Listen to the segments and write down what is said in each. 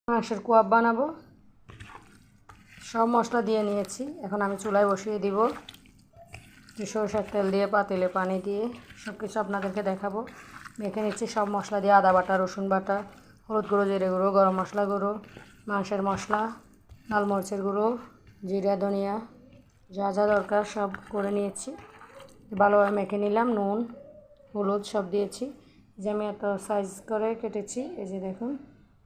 মাংসের কোয়াব বানাবো। সব মশলা দিয়ে নিয়েছি, এখন আমি চুলায় বসিয়ে দিব। সরষের তেল দিয়ে পাতিলে পানি দিয়ে সব কিছু আপনাদেরকে দেখাবো। মেখে নিচ্ছি সব মশলা দিয়ে, আদা বাটা, রসুন বাটা, হলুদ গুঁড়ো, জিরে গুঁড়ো, গরম মশলা গুঁড়ো, মাংসের মশলা, লাল মরিচের গুঁড়ো, জিরা, ধনিয়া, যা যা দরকার সব করে নিয়েছি। ভালোভাবে মেখে নিলাম। নুন, হলুদ সব দিয়েছি। যে আমি এত সাইজ করে কেটেছি, এই যে দেখুন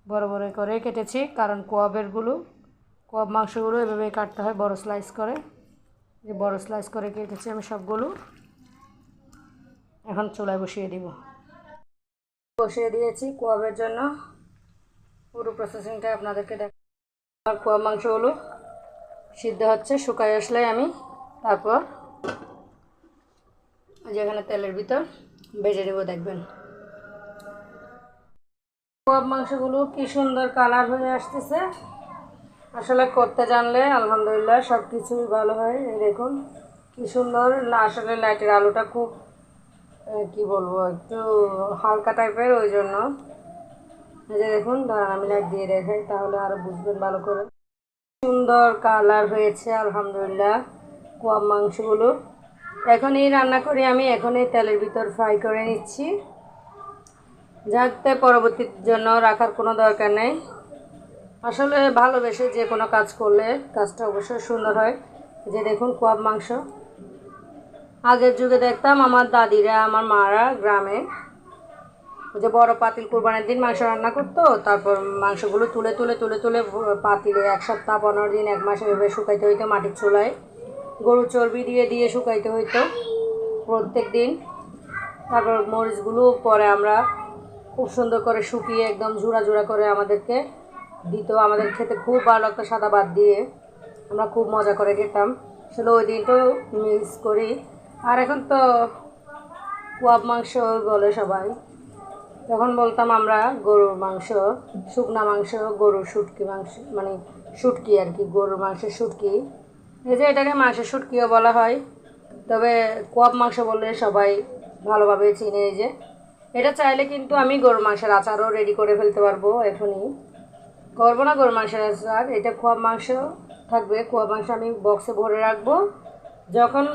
বড় বড় করে কেটেছি, কারণ কোয়াব মাংসগুলো এভাবে কাটতে হয় বড় স্লাইস করে। যে বড় স্লাইস করে কেটেছি আমি সবগুলো। এখন চুলায় বসিয়ে দিব। বসিয়ে দিয়েছি কোয়াবের জন্য। পুরো প্রসেসিংটা আপনাদেরকে দেখ। আমার কোয়াব মাংসগুলো সিদ্ধ হচ্ছে, শুকায় আসলে আমি তারপর যেখানে তেলের ভিতর ভেজে দেবো। দেখবেন কোয়াব মাংসগুলো কি সুন্দর কালার হয়ে আসতেছে। আসলে করতে জানলে আলহামদুলিল্লাহ সব কিছুই ভালো হয়। এই দেখুন কি সুন্দর। আসলে লাইটের আলোটা খুব কি বলবো, একটু হালকা টাইপের, ওই জন্য। এই যে দেখুন, দাঁড়ান আমি লাইট দিয়ে দেখাই, তাহলে আরও বুঝবেন ভালো করে। সুন্দর কালার হয়েছে আলহামদুলিল্লাহ কোয়াব মাংসগুলো। এখনই রান্না করি আমি, এখনই তেলের ভিতর ফ্রাই করে নিচ্ছি, যাতে পরবর্তীর জন্য রাখার কোনো দরকার নেই। আসলে ভালোবেসে যে কোনো কাজ করলে কাজটা অবশ্যই সুন্দর হয়। যে দেখুন কোয়াব মাংস, আগের যুগে দেখতাম আমার দাদিরা, আমার মারা গ্রামে যে বড় পাতিল কুরবানির দিন মাংস রান্না করতো, তারপর মাংসগুলো তুলে তুলে তুলে তুলে পাতিলে 1 সপ্তাহ 15 দিন 1 মাস এভাবে শুকাইতে হইতো মাটির চুলায়। গরু চর্বি দিয়ে দিয়ে শুকাইতে হইতো প্রত্যেক দিন। তারপর মরিচগুলো পরে আমরা খুব সুন্দর করে শুকিয়ে একদম জোড়া জোড়া করে আমাদেরকে দিত। আমাদের খেতে খুব ভালো লাগতো, সাদা ভাত দিয়ে আমরা খুব মজা করে খেতাম। আসলে ওই দিনটাও মিস করি। আর এখন তো কোয়াব মাংস বলে সবাই, তখন বলতাম আমরা গরুর মাংস, শুকনা মাংস, গরুর শুটকি মাংস, মানে শুটকি আর কি, গরুর মাংসের শুটকি। এই যে এটাকে মাংসের শুটকিও বলা হয়, তবে কোয়াব মাংস বললে সবাই ভালোভাবে চিনে। এই যে এটা চাইলে কিন্তু আমি গরুর মাংসের আচারও রেডি করে ফেলতে পারবো। এখনই করবো না গরুর মাংসের আচার, এটা কোয়াব মাংস থাকবে। কোয়াব মাংস আমি বক্সে ভরে রাখবো, যখন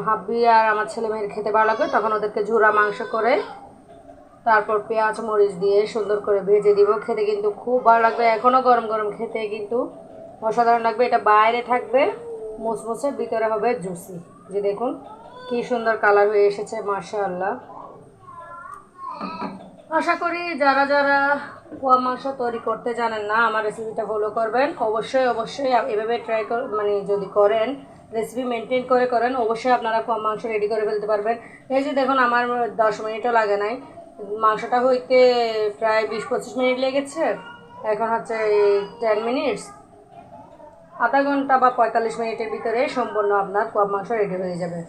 হাব্বি আর আমার ছেলে মেয়ের খেতে ভালো লাগবে তখন ওদেরকে ঝুরা মাংস করে তারপর পেঁয়াজ মরিচ দিয়ে সুন্দর করে ভেজে দিব। খেতে কিন্তু খুব ভালো লাগবে, এখনও গরম গরম খেতে কিন্তু অসাধারণ লাগবে। এটা বাইরে থাকবে মুচমুচে, ভিতরে হবে জুসি। যে দেখুন কি সুন্দর কালার হয়ে এসেছে, মাশাআল্লাহ। আশা করি যারা যারা কোয়াব মাংস তৈরি করতে জানেন না, আমার রেসিপিটা ফলো করবেন। অবশ্যই অবশ্যই এভাবে ট্রাই মানে যদি করেন, রেসিপি মেনটেন করে করেন, অবশ্যই আপনারা কোয়াব মাংস রেডি করে ফেলতে পারবেন। এই যে দেখুন আমার 10 মিনিটও লাগে নাই, মাংসটা হইতে প্রায় 20-25 মিনিট লেগেছে। এখন হচ্ছে 10 মিনিটস, আধা ঘন্টা বা 45 মিনিটের ভিতরে সম্পূর্ণ আপনার কোয়াব মাংস রেডি হয়ে যাবে।